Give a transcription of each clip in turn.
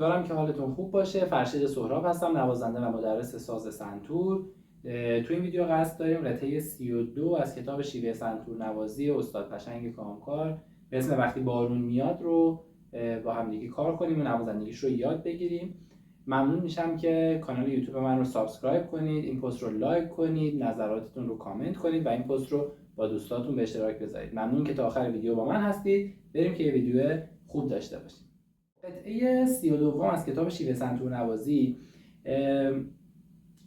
امیدوارم که حالتون خوب باشه. فرشید سهراب هستم، نوازنده و مدرس ساز سنتور. تو این ویدیو قصد داریم قطعه 32 از کتاب شیوه سنتور نوازی استاد پشنگ کامکار به اسم وقتی بارون میاد رو با همدیگه کار کنیم و نوازندگیش رو یاد بگیریم. ممنون میشم که کانال یوتیوب من رو سابسکرایب کنید، این پست رو لایک کنید، نظراتتون رو کامنت کنید و این پست رو با دوستاتون به اشتراک بذارید. ممنون که تا آخر ویدیو با من هستید. بریم که یه ویدیو خوب داشته باشیم. قطعه 32 از کتاب شیوه سنتور نوازی،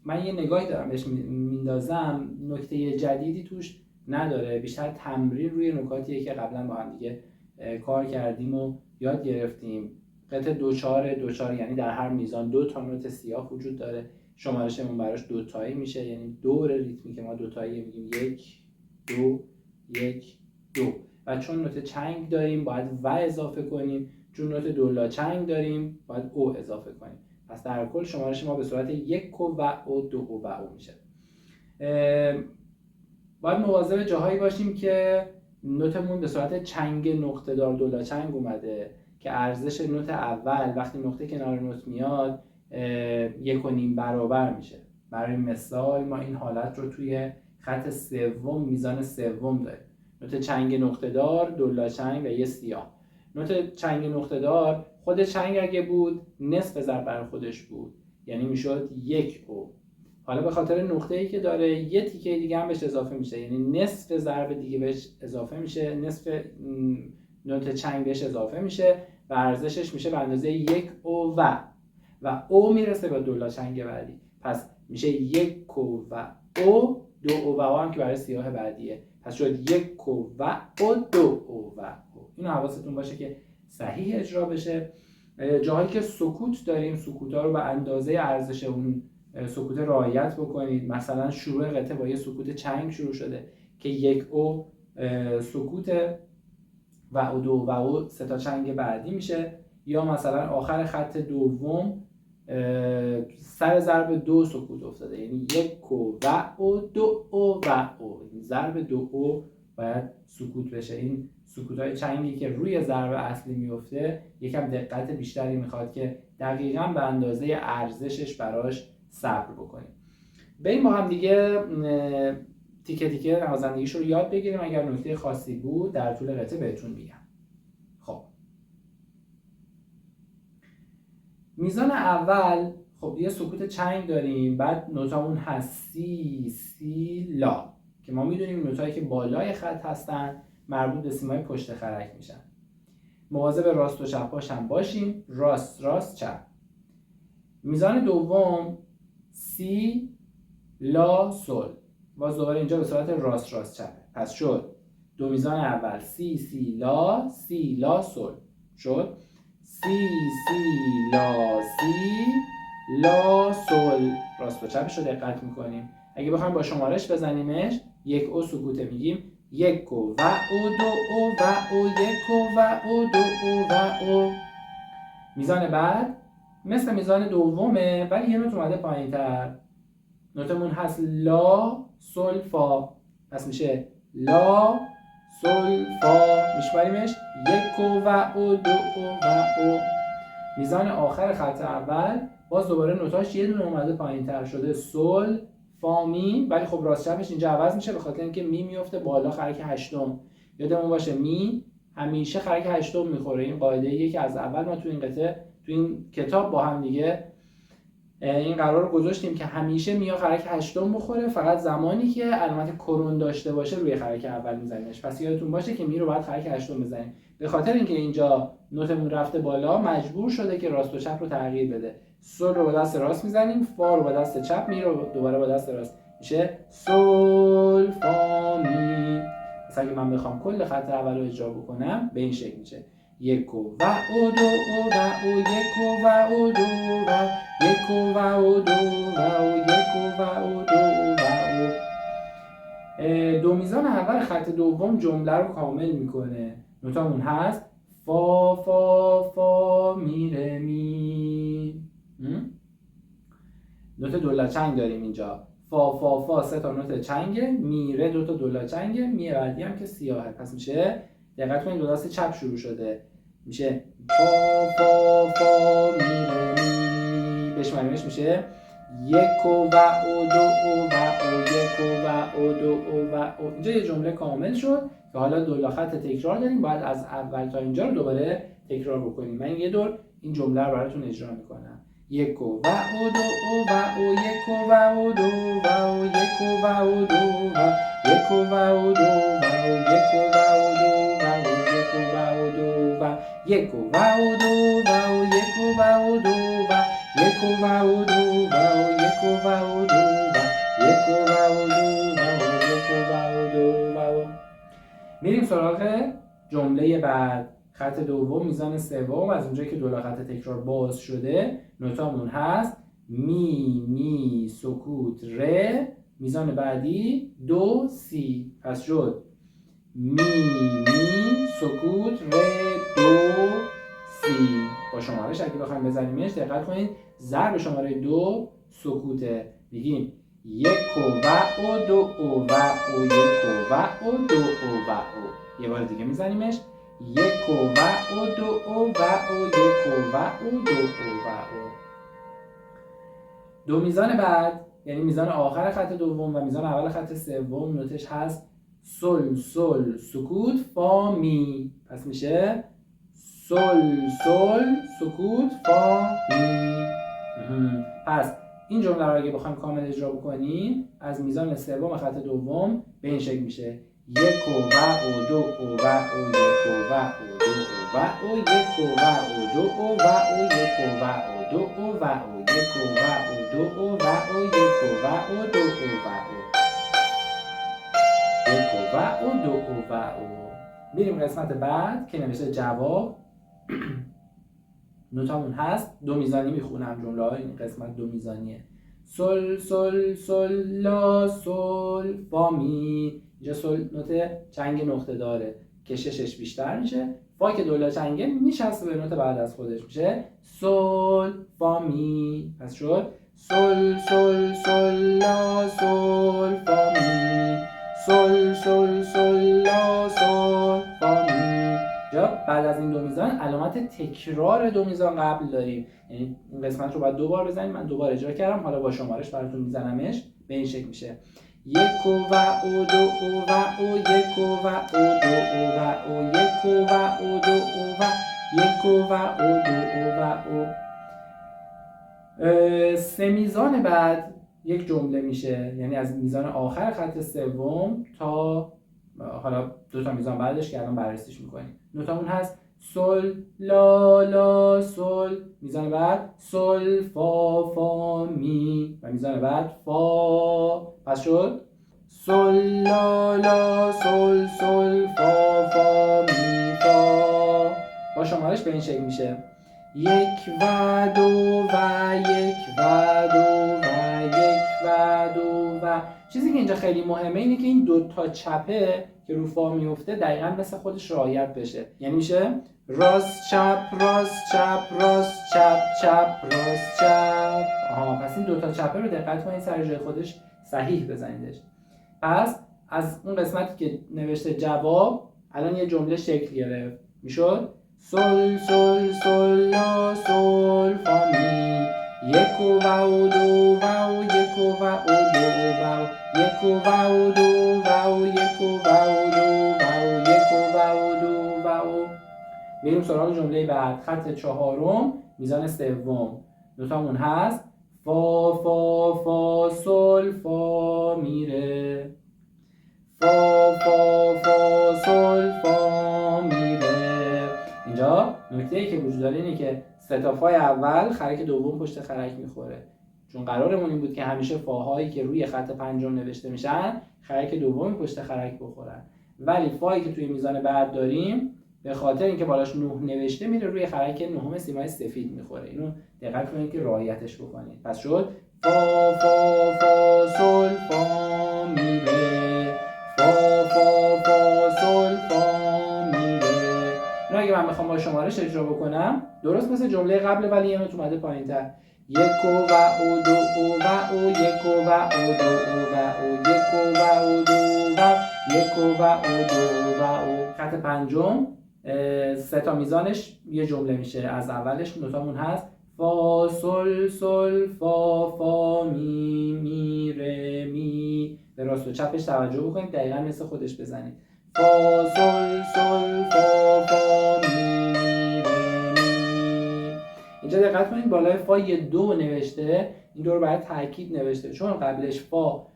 من یه نگاهی دارم بهش میندازم، نکته جدیدی توش نداره، بیشتر تمرین روی نکاتیه که قبلا با هم دیگه کار کردیم و یاد گرفتیم. قطعه دوچار یعنی در هر میزان 2 تا نوت سیاه وجود داره. شمارشمون براش 2 تایی میشه، یعنی دور ریتمی که ما 2 تایی میگیم 1 2 1 2. و چون نوت چنگ داریم باید و اضافه کنیم، چون نوت دولاچنگ داریم باید او اضافه کنیم. پس در کل شمارش ما به صورت 1 و او 2 و او میشه. باید مواظب جاهایی باشیم که نوتمون به صورت چنگ نقطه دار دولاچنگ اومده که ارزش نوت اول وقتی نقطه کنار نوت میاد 1.5 برابر میشه. برای مثال ما این حالت رو توی خط سوم میزان سوم داریم. نوت چنگ نقطه دار، دولاچنگ و یه سیاه. نوت چنگ نقطه دار خود چنگ اگه بود نصف ضرب بر خودش بود، یعنی میشد 1 او. حالا به خاطر نقطه‌ای که داره یه تیکه دیگه هم بهش اضافه میشه، یعنی نصف ضرب دیگه بهش اضافه میشه، نصف نوت چنگ بهش اضافه میشه و ارزشش میشه به اندازه 1 او و او میرسه به دولاچنگ بعدی. پس میشه 1 او و او، 2 او و او هم که برای سیاه بعدیه. پس شد 1 او و او، 2 او و او. اینو حواستون باشه که صحیح اجرا بشه. جاهایی که سکوت داریم، سکوت‌ها رو به اندازه ارزش اون سکوت رعایت بکنید. مثلا شروع قطعه با یه سکوت چنگ شروع شده که 1 او سکوت و او 2 و او 3 تا چنگ بعدی میشه، یا مثلا آخر خط دوم سر ضرب 2 سکوت افتاده، یعنی 1 او و او، 2 او و او. ضرب 2 او باید سکوت بشه. این سکوت‌های چنگی که روی ضرب اصلی میفته یکم دقت بیشتری میخواد که دقیقاً به اندازه ارزشش براش صبر بکنیم. بریم با هم دیگه تیکه تیکه نوازندگیش رو یاد بگیریم. اگر نکته خاصی بود در طول قطعه بهتون میگم. خب میزان اول، خب یه سکوت چنگ داریم، بعد نوتامون هست سی سی لا که ما میدونیم نوتایی که بالای خط هستن مربوط به سیمای پشت خرک میشن. مواظب راست و چپاش هم باشیم، راست راست چپ. میزان دوم سی لا سل، باز دوباره اینجا به صورت راست راست چپه. پس شد دو میزان اول سی سی لا سل، شد سی سی لا سل. راست و چپش رو دقت میکنیم. اگه بخوایم با شمارش بزنیمش 1 او سکوته، میگیم 1 او و او، 2 او و او، 1 او و او، 2 او و او. میزان بعد مثل میزان دومه ولی یه نوت اومده پایین تر. نوتمون هست لا سل فا، پس میشه لا سل فا. میشماریمش 1 او و او، 2 او و او. میزان آخر خط اول باز دوباره نوتاش یه دونه اومده پایین تر، شده سل فا می، ولی خب راست چپش اینجا عوض میشه به خاطر اینکه می میفته بالا خرک هشتم. یادمون باشه می همیشه خرک هشتم میخوره. این قاعده ایه که از اول ما تو این قطعه تو این کتاب با هم دیگه این قرار رو گذاشتیم که همیشه میا خرک هشتم بخوره، فقط زمانی که علامت کرون داشته باشه روی خرک اول میزنیمش. پس یادتون باشه که می رو باید خرک هشتم بزنیم. به خاطر اینکه اینجا نوتمون رفته بالا مجبور شده که راست و چپ رو تغییر بده. سل رو با دست راست میزنیم، فا رو با دست چپ، می رو دوباره با دست راست، میشه سل فا می. مثلا اگه من بخوام کل خط اول رو اجرا بکنم به این شکل میشه 1 او و او، 2 او و او، 1 او و او، 2 و 1 او و او، 2 و او، 1 او و او، 2 و او. دو میزان اول خط دوم جمله رو کامل میکنه. نوتامون هست فا فا فا می ره می. نوت دولاچنگ داریم اینجا، فا فا فا 3 تا نوت چنگه، می ره 2 تا دولاچنگه، می بعدی هم که سیاهه. پس میشه دقت کنید دو دست چپ شروع شده میشه فا فا فا می ره می. بشماریمش میشه یک و دو و یک و دو و. اینجا یه جمله کامل شد که حالا دو خط تکرار داریم، باید از اول تا اینجا رو دوباره تکرار بکنیم. من یه دور این جمله رو براتون اجرا میکنم. یک و دو و یک و دو و یک و دو و یک و دو و یک و دو و یک و دو و یک و دو و یک و دو و یک و دو و یک و دو و یک و دو و. میریم سراغ جمله بعد. خط دوم میزان سوم، از اونجایی که دو خط تکرار باز شده نوتامون هست می می سکوت ره، میزان بعدی دو سی. پس شد می می سکوت ره دو سی. با شمارش اگه بخوایم بزنیمش دقت کنید ضرب شماره دو سکوته. میگیم یک و دو و یک و دو و. یه بار دیگه میزنیمش یک و دو و یک و دو و. دو میزان بعد یعنی میزان آخر خط دوم و میزان اول خط سوم نوتش هست سل سل سکوت فا می. پس میشه سل سل سکوت فا می. پس این جمله رو اگه بخوایم کامل اجرا بکنیم از میزان سوم خط دوم به این شکل میشه یک و دو و یک و دو و یک و دو و یک و دو و یک و دو و یک و دو و یک و دو و. میریم قسمت بعد که نوشته جواب. نوتامون هست دو میزانی میخونم جمله های این قسمت دو میزانیه. سل سل سل لا سل فا می. اینجا سل نوت چنگ نقطه داره کششش بیشتر میشه. فا که دولا چنگه میشسته به نوت بعد از خودش میشه سل فا می. پس شد سل سل سل لا سل فا می. سل سل سل لا سل فا می. بعد از این دو میزان علامت تکرار دو میزان قبل داریم، یعنی این قسمت رو باید دوبار بزنیم. من دوبار اجرا کردم، حالا با شمارش براتون میزنمش. به این شکل میشه یک و دو و یک و دو و یک و دو و یک و دو و. سه میزان بعد یک جمله میشه، یعنی از میزان آخر خط سوم تا حالا دو تا میزان بعدش که الان بررسیش میکنیم. نوتامون هست سل لا لا سل، میزان بعد سل فا فا می و میزان بعد فا. پس شد سل لا لا سل سل فا فا می فا. با شمارش به این شکل میشه یک و دو و یک و دو و یک و دو و. چیزی که اینجا خیلی مهمه اینه که این دو تا چپه که رو فا میفته دقیقاً مثل خودش رعایت بشه. یعنی میشه راست چپ راست چپ راست چپ چپ راست چپ. پس این دو تا چپه رو دقت کنید سر جای خودش صحیح بزنیدش. پس از اون قسمتی که نوشته جواب الان یه جمله شکل گرفت. میشد سل سل سل لا سل فا می. یک و دو و یک و دو و یک و دو و یک و دو و یک و دو و. میریم سراغ جمله بعد. خط چهارم میزان سوم. نوتامون هست فا فا فا سل فا میره. فا فا فا سل فا میره. اینجا نکته‌ای که وجود داره اینه که سه تا فای اول خرک دوم پشت خرک میخوره، چون قرارمون این بود که همیشه فاهایی که روی خط پنجم نوشته میشن خرک دوم پشت خرک بخورن، ولی فایی که توی میزان بعد داریم به خاطر اینکه بالاش 9 نوشته میره روی خرک نهم سیمای سفید میخوره. اینو دقت کنید که رعایتش بکنید. پس شد فا فا فا سل فا میره. فا فا فا سل فا میره. اینو اگه من بخوام با شمارش اجرا بکنم درست مثل جمله قبل ولی یه نوت اومده پایین‌تر. یک و دو و یک و دو و یک و دو و یک و دو و. خط پنجم سه تا میزانش یه جمله میشه. از اولش نوتامون هست فا سل سل فا می می ره می. به راست و چپش توجه بکنید، دقیقا مثل خودش بزنید. فا سل سل فا می می ره می. اینجا دقت کنید بالای فا یه دو نوشته، این دو رو برای تاکید نوشته، چون قبلش فا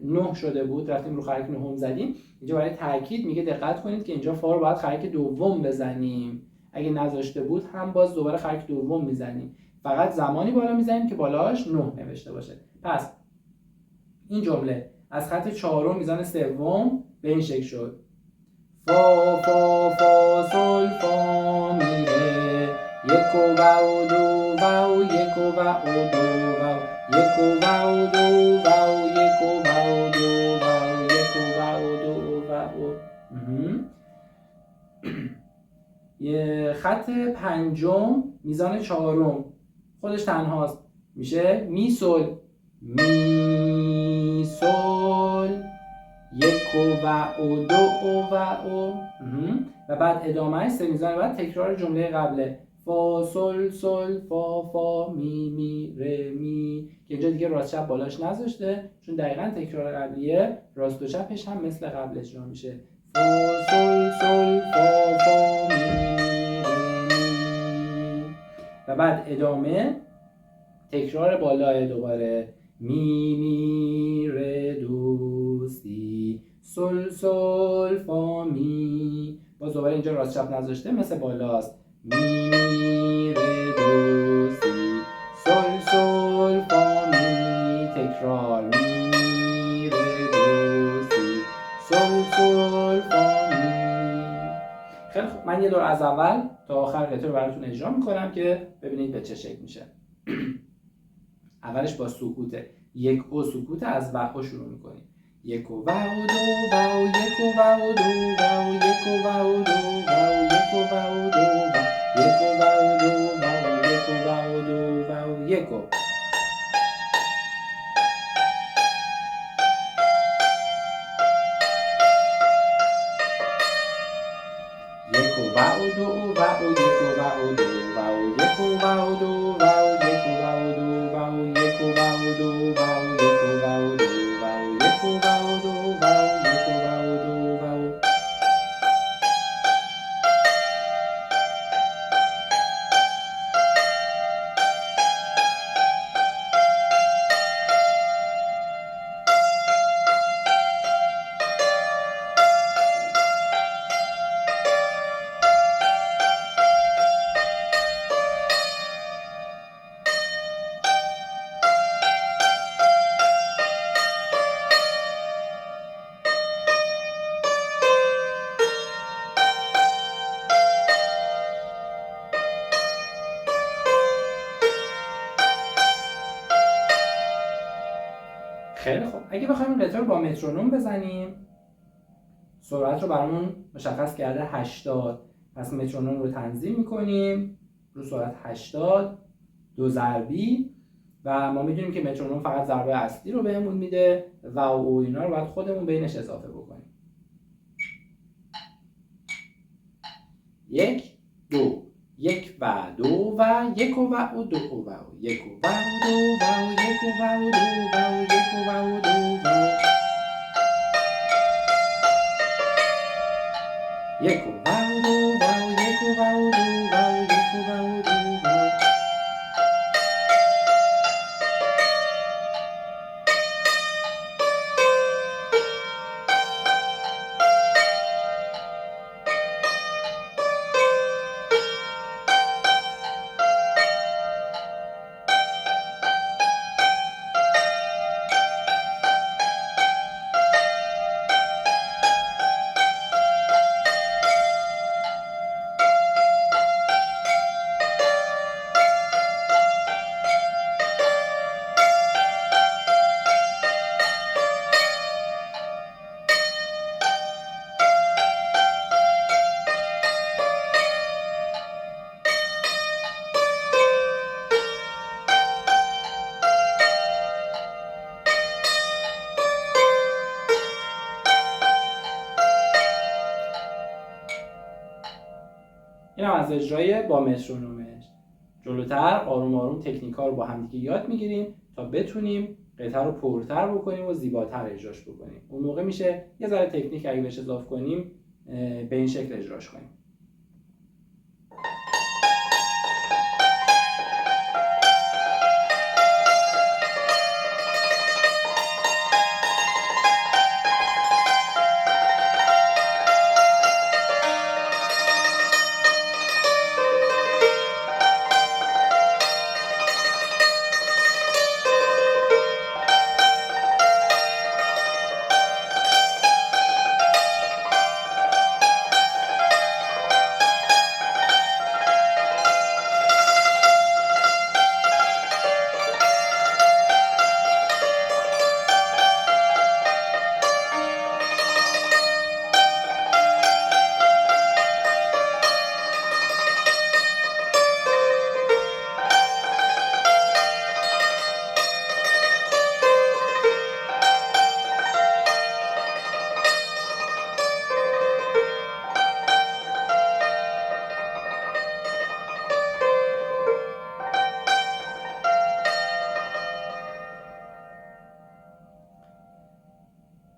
9 شده بود رفتیم رو خرک نهم زدیم. اینجا برای تاکید میگه دقت کنید که اینجا فا رو باید خرک دوم بزنیم، اگه نذاشته بود هم باز دوباره خرک دوم میزنیم، فقط زمانی بالا میزنیم که بالاش 9 نوشته باشه. پس این جمله از خط چهارم میزان سوم به این شکل شد فا فا فا سل فا می ره یک و دو و یک و دو و یک و دو و یک و دو و یک و دو و یه خط پنجم میزان چهارم خودش تنهاست، میشه می سل می سل یک و دو و بعد ادامه سه میزان بعد تکرار جمله قبله فا سل سل فا می می ره می، که اینجا دیگه راست چپ بالاش نذاشته چون دقیقاً تکرار قبلیه، راست و چپش هم مثل قبل اجرا میشه فا سل سل فا می می ره می و بعد ادامه تکرار بالای دوباره می می ره دو سی سل سل فا می، باز دوباره اینجا راست چپ نذاشته مثل بالاست می می ره دو سی سل سل فا می، تکرار می می ره دو سی سل سل فا می. خیلی خوب، من یه دور از اول تا آخر قطعه رو براتون اجرا میکنم که ببینید به چه شکل میشه. اولش با سکوته، یک و سکوت از و شروع میکنیم. یک و دو و یک و دو و یک و دو و یک و دو و یک و دو و یک و دو و یک و دو و یک و دو و یک و دو و یک و دو و یک و دو و یک و دو و یک و دو و خیلی خوب. اگه بخوایم این قطعه رو با مترونوم بزنیم، سرعت رو برامون مشخص کرده 80، پس مترونوم رو تنظیم میکنیم رو سرعت 80 دو ضربی و ما میدونیم که مترونوم فقط ضربه اصلی رو بهمون میده و او اینا رو باید خودمون بینش اضافه بکنیم. یک دو یک و دو و یک و دو و یک و دو و یک و دو و یک و دو و یک و دو و یک و دو و یک و دو و اینم از اجرای با مترونومش. جلوتر آروم آروم تکنیک‌ها رو با هم دیگه یاد میگیریم تا بتونیم قطعه رو پرتر بکنیم و زیباتر اجراش بکنیم. اون موقع میشه یه ذره تکنیک اگه بهش اضافه کنیم به این شکل اجراش کنیم.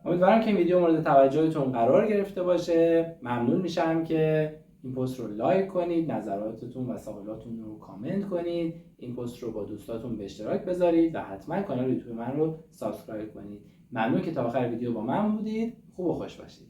امیدوارم که این ویدیو مورد توجهتون قرار گرفته باشه. ممنون میشم که این پست رو لایک کنید، نظراتتون و سوالاتتون رو کامنت کنید، این پست رو با دوستاتون به اشتراک بذارید و حتما کانال یوتیوب من رو سابسکرایب کنید. ممنون که تا آخر ویدیو با من بودید. خوب و خوش باشید.